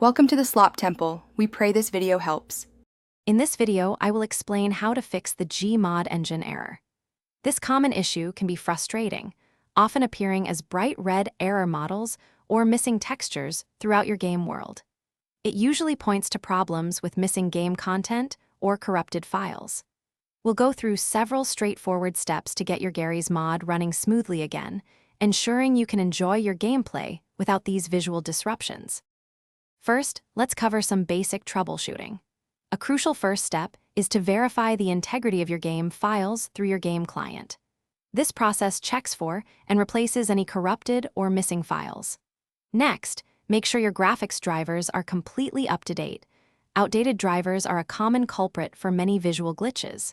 Welcome to the Slop Temple. We pray this video helps. In this video, I will explain how to fix the Gmod engine error. This common issue can be frustrating, often appearing as bright red error models or missing textures throughout your game world. It usually points to problems with missing game content or corrupted files. We'll go through several straightforward steps to get your Garry's Mod running smoothly again, ensuring you can enjoy your gameplay without these visual disruptions. First, let's cover some basic troubleshooting. A crucial first step is to verify the integrity of your game files through your game client. This process checks for and replaces any corrupted or missing files. Next, make sure your graphics drivers are completely up to date. Outdated drivers are a common culprit for many visual glitches.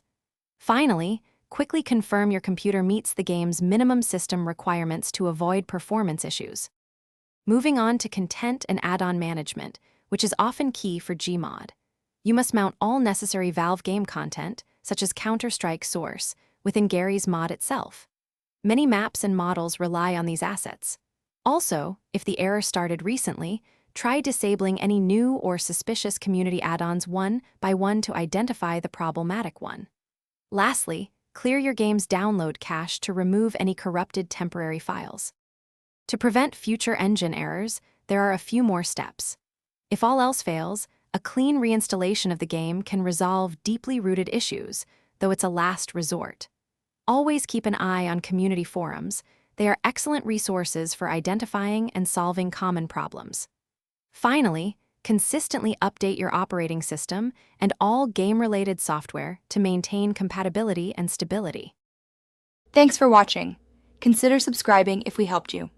Finally, quickly confirm your computer meets the game's minimum system requirements to avoid performance issues. Moving on to content and add-on management, which is often key for Gmod. You must mount all necessary Valve game content, such as Counter-Strike Source, within Garry's Mod itself. Many maps and models rely on these assets. Also, if the error started recently, try disabling any new or suspicious community add-ons one by one to identify the problematic one. Lastly, clear your game's download cache to remove any corrupted temporary files. To prevent future engine errors, there are a few more steps. If all else fails, a clean reinstallation of the game can resolve deeply rooted issues, though it's a last resort. Always keep an eye on community forums. They are excellent resources for identifying and solving common problems. Finally, consistently update your operating system and all game-related software to maintain compatibility and stability. Thanks for watching. Consider subscribing if we helped you.